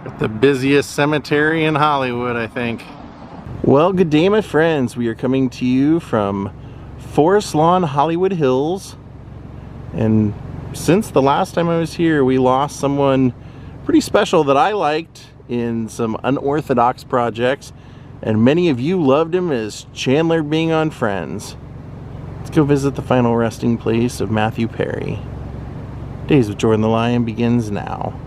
The busiest cemetery in Hollywood, I think. Well, good day, my friends. We are coming to you from Forest Lawn, Hollywood Hills. And since the last time I was here, we lost someone pretty special that I liked in some unorthodox projects. And many of you loved him as Chandler being on Friends. Let's go visit the final resting place of Matthew Perry. Daze with Jordan the Lion begins now.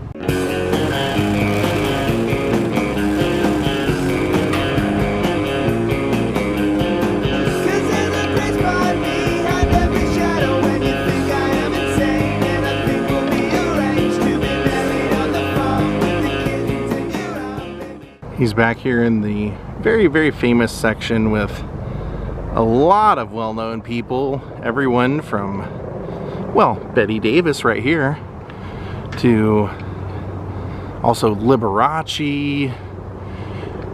He's back here in the very, very famous section with a lot of well-known people. Everyone from, well, Bette Davis right here, to also Liberace,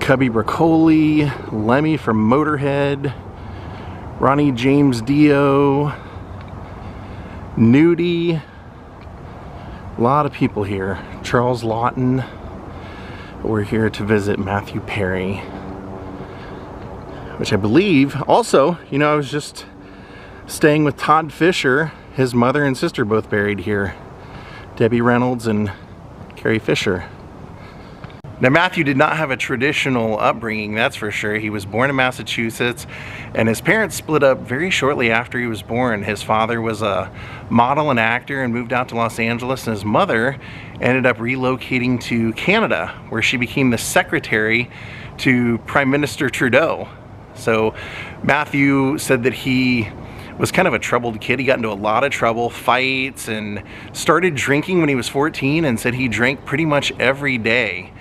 Cubby Broccoli, Lemmy from Motorhead, Ronnie James Dio, Nudie. A lot of people here. Charles Lawton. We're here to visit Matthew Perry, which I believe also, you know, I was just staying with Todd Fisher. His mother and sister both buried here, Debbie Reynolds and Carrie Fisher. Now, Matthew did not have a traditional upbringing, that's for sure. He was born in Massachusetts, and his parents split up very shortly after he was born. His father was a model and actor and moved out to Los Angeles, and his mother ended up relocating to Canada, where she became the secretary to Prime Minister Trudeau. So Matthew said that he was kind of a troubled kid. He got into a lot of trouble, fights, and started drinking when he was 14, and said he drank pretty much every day.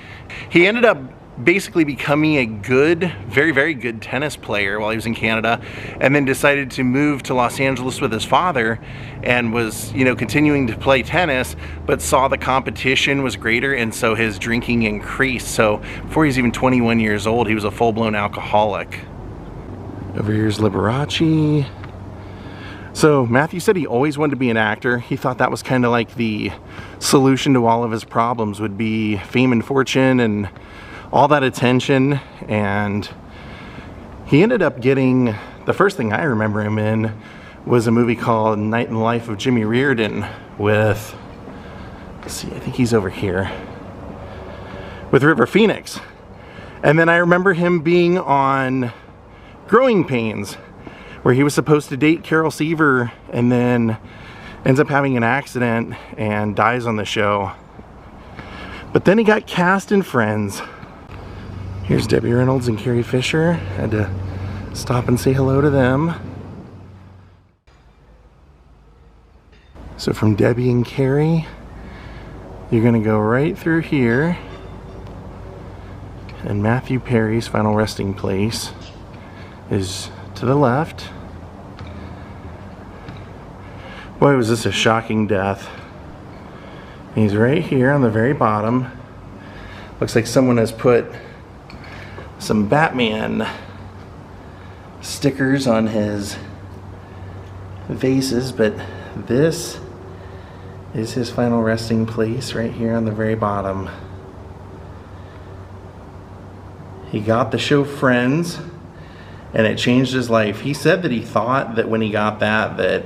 He ended up basically becoming a good, very, very good tennis player while he was in Canada, and then decided to move to Los Angeles with his father, and was, you know, continuing to play tennis, but saw the competition was greater, and so his drinking increased. So before he was even 21 years old, he was a full-blown alcoholic. Over here's Liberace. So Matthew said he always wanted to be an actor. He thought that was kind of like the solution to all of his problems, would be fame and fortune and all that attention. And he ended up getting, the first thing I remember him in was a movie called Night in the Life of Jimmy Reardon with, let's see, I think he's over here, with River Phoenix. And then I remember him being on Growing Pains, where he was supposed to date Carol Seaver and then ends up having an accident and dies on the show. But then he got cast in Friends. Here's Debbie Reynolds and Carrie Fisher. Had to stop and say hello to them. So from Debbie and Carrie, you're gonna go right through here, and Matthew Perry's final resting place is to the left. Boy, was this a shocking death. He's right here on the very bottom. Looks like someone has put some Batman stickers on his vases, but this is his final resting place right here on the very bottom. He got the show Friends, and it changed his life. He said that he thought that when he got that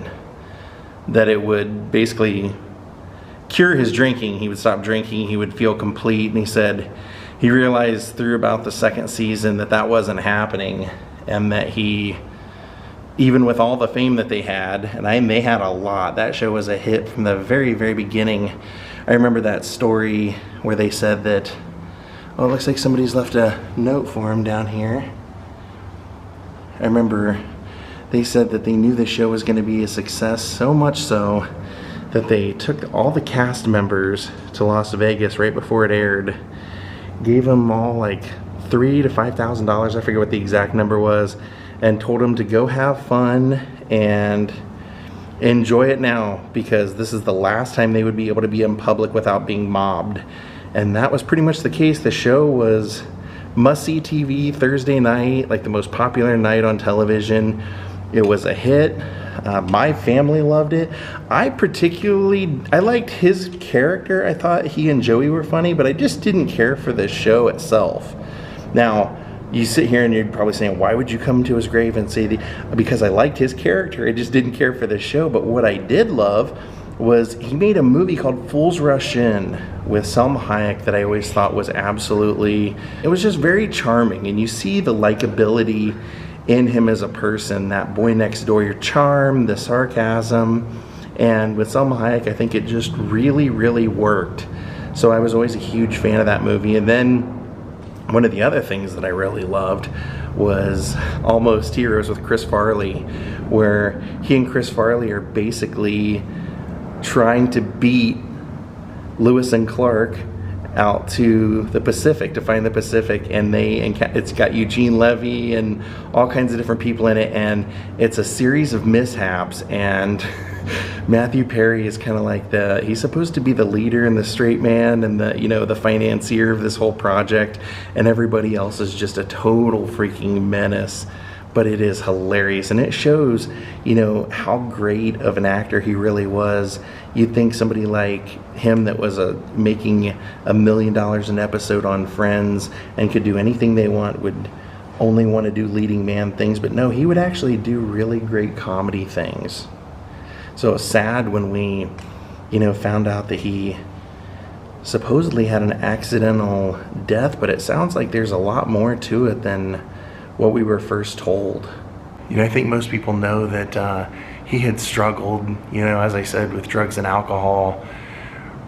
it would basically cure his drinking. He would stop drinking, he would feel complete, and he said he realized through about the second season that that wasn't happening, and that he, even with all the fame that they had, and they had a lot, that show was a hit from the very, very beginning. I remember that story where they said that, oh, it looks like somebody's left a note for him down here. I remember they said that they knew the show was going to be a success, so much so that they took all the cast members to Las Vegas right before it aired, gave them all like $3,000 to $5,000, I forget what the exact number was, and told them to go have fun and enjoy it now, because this is the last time they would be able to be in public without being mobbed. And that was pretty much the case. The show was must-see TV Thursday night, like the most popular night on television. It was a hit. My family loved it. I liked his character. I thought he and Joey were funny, but I just didn't care for the show itself. Now, you sit here and you're probably saying, why would you come to his grave and say because I liked his character, I just didn't care for the show. But what I did love was he made a movie called Fools Rush In with Salma Hayek that I always thought was it was just very charming, and you see the likability in him as a person, that boy next door charm, the sarcasm, and with Salma Hayek I think it just really, really worked. So I was always a huge fan of that movie. And then one of the other things that I really loved was Almost Heroes with Chris Farley, where he and Chris Farley are basically trying to beat Lewis and Clark out to the Pacific, to find the Pacific, and it's got Eugene Levy and all kinds of different people in it, and it's a series of mishaps. And Matthew Perry is kind of like he's supposed to be the leader and the straight man and the financier of this whole project, and everybody else is just a total freaking menace. But it is hilarious, and it shows, how great of an actor he really was. You'd think somebody like him that was making $1 million an episode on Friends and could do anything they want would only want to do leading man things, but no, he would actually do really great comedy things. So it was sad when we, found out that he supposedly had an accidental death, but it sounds like there's a lot more to it than what we were first told. I think most people know that he had struggled, as I said, with drugs and alcohol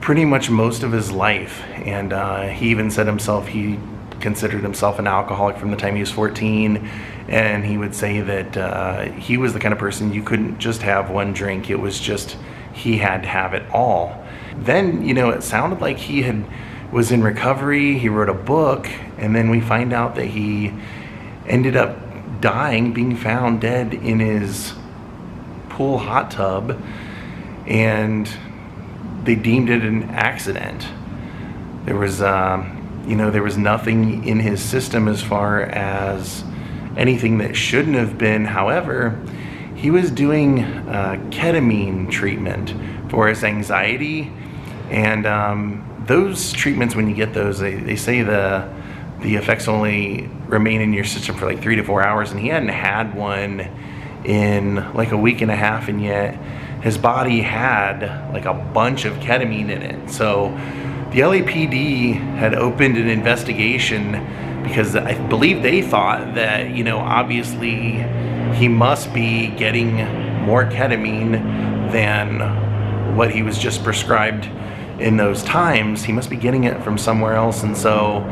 pretty much most of his life. And he even said himself he considered himself an alcoholic from the time he was 14. And he would say that he was the kind of person you couldn't just have one drink. It was just, he had to have it all. Then, it sounded like he was in recovery. He wrote a book, and then we find out that he ended up dying, being found dead in his pool hot tub, and they deemed it an accident. There was nothing in his system as far as anything that shouldn't have been. However, he was doing ketamine treatment for his anxiety, and those treatments, when you get those, they say the effects only remain in your system for like 3 to 4 hours, and he hadn't had one in like a week and a half, and yet his body had like a bunch of ketamine in it. So the LAPD had opened an investigation because I believe they thought that, obviously he must be getting more ketamine than what he was just prescribed in those times. He must be getting it from somewhere else. And so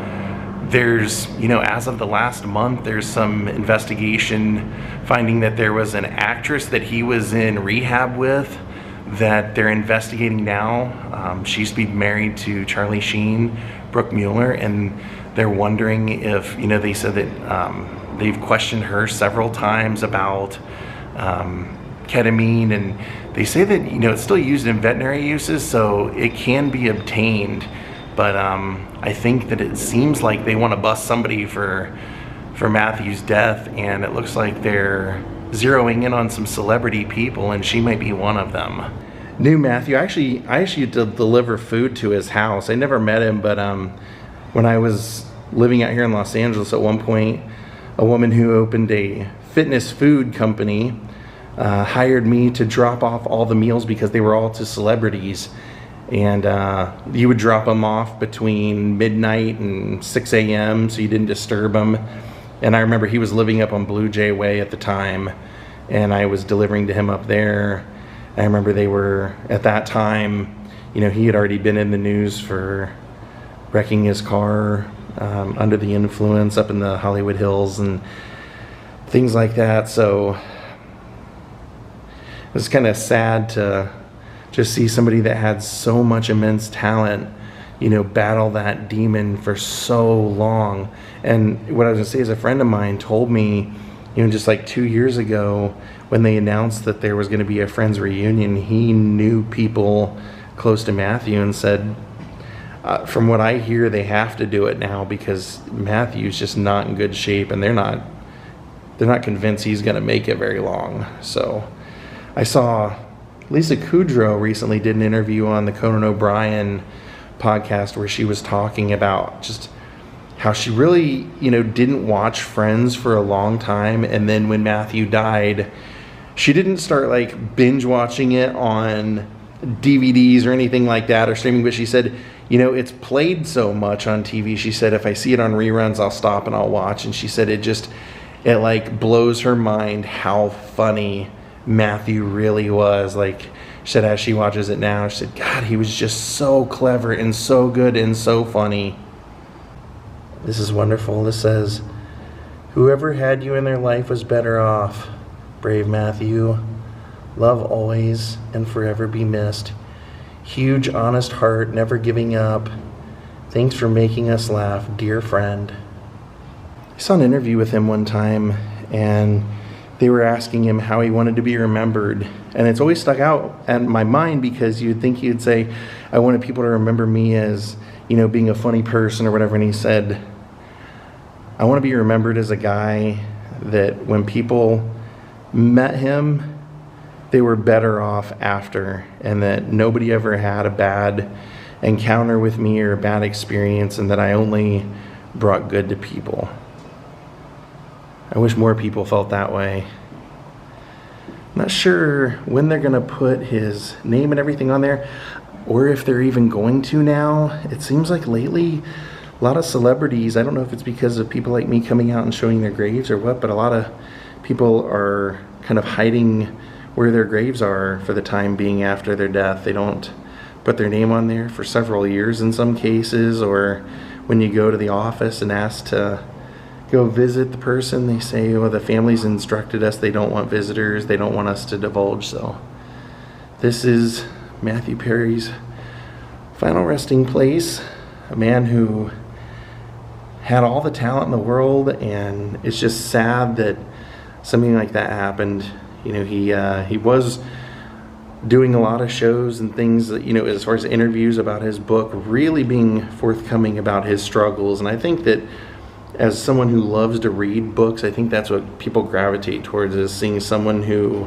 there's, as of the last month, there's some investigation finding that there was an actress that he was in rehab with that they're investigating now. She used to be married to Charlie Sheen, Brooke Mueller, and they're wondering if, they said that they've questioned her several times about ketamine, and they say that, it's still used in veterinary uses, so it can be obtained. But I think that it seems like they want to bust somebody for Matthew's death, and it looks like they're zeroing in on some celebrity people, and she might be one of them. Knew Matthew. I actually deliver food to his house. I never met him, but when I was living out here in Los Angeles at one point, a woman who opened a fitness food company hired me to drop off all the meals because they were all to celebrities. And you would drop them off between midnight and 6 a.m. so you didn't disturb them. And I remember he was living up on Blue Jay Way at the time, and I was delivering to him up there. I remember they were, at that time, he had already been in the news for wrecking his car under the influence up in the Hollywood Hills and things like that. So it was kind of sad to just see somebody that had so much immense talent, battle that demon for so long. And what I was gonna say is, a friend of mine told me, just like 2 years ago, when they announced that there was gonna be a Friends reunion, he knew people close to Matthew and said, from what I hear, they have to do it now because Matthew's just not in good shape, and they're not convinced he's gonna make it very long. So I saw Lisa Kudrow recently did an interview on the Conan O'Brien podcast where she was talking about just how she really, didn't watch Friends for a long time, and then when Matthew died, she didn't start like binge watching it on DVDs or anything like that or streaming, but she said, it's played so much on TV. She said, if I see it on reruns, I'll stop and I'll watch. And she said it like blows her mind how funny Matthew really was. Like, she said as she watches it now, she said, God, he was just so clever and so good and so funny. This is wonderful. This says, whoever had you in their life was better off. Brave Matthew. Love always and forever be missed. Huge honest heart, never giving up. Thanks for making us laugh, dear friend. I saw an interview with him one time, and they were asking him how he wanted to be remembered. And it's always stuck out in my mind because you'd think he'd say, I wanted people to remember me as, being a funny person or whatever. And he said, I want to be remembered as a guy that when people met him, they were better off after, and that nobody ever had a bad encounter with me or a bad experience, and that I only brought good to people. I wish more people felt that way. I'm not sure when they're going to put his name and everything on there, or if they're even going to now. It seems like lately a lot of celebrities, I don't know if it's because of people like me coming out and showing their graves or what, but a lot of people are kind of hiding where their graves are for the time being after their death. They don't put their name on there for several years in some cases, or when you go to the office and ask to go visit the person, they say, oh, the family's instructed us they don't want visitors, they don't want us to divulge. So this is Matthew Perry's final resting place, a man who had all the talent in the world, and it's just sad that something like that happened. He was doing a lot of shows and things that, as far as interviews about his book, really being forthcoming about his struggles. And I think that as someone who loves to read books, I think that's what people gravitate towards, is seeing someone who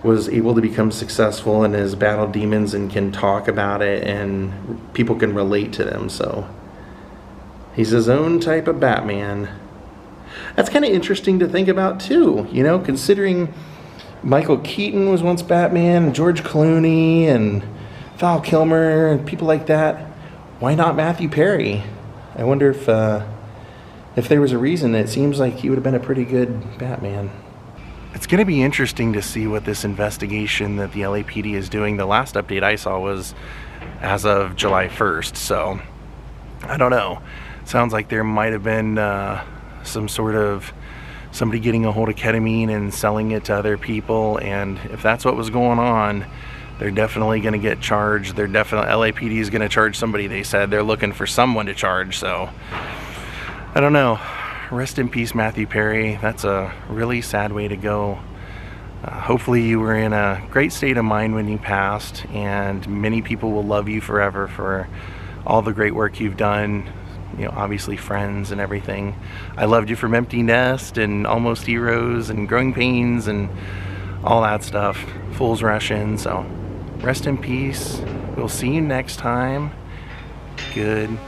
was able to become successful and has battled demons and can talk about it and people can relate to them. So he's his own type of Batman. That's kind of interesting to think about too, considering Michael Keaton was once Batman, and George Clooney and Val Kilmer and people like that. Why not Matthew Perry? I wonder if there was a reason. It seems like he would have been a pretty good Batman. It's going to be interesting to see what this investigation that the LAPD is doing. The last update I saw was as of July 1st, so I don't know. Sounds like there might have been some sort of somebody getting a hold of ketamine and selling it to other people, and if that's what was going on, they're definitely going to get charged. LAPD is going to charge somebody. They said they're looking for someone to charge, so I don't know. Rest in peace, Matthew Perry. That's a really sad way to go. Hopefully you were in a great state of mind when you passed, and many people will love you forever for all the great work you've done. Obviously Friends and everything. I loved you from Empty Nest and Almost Heroes and Growing Pains and all that stuff. Fools Rush In. So rest in peace. We'll see you next time. Goodbye.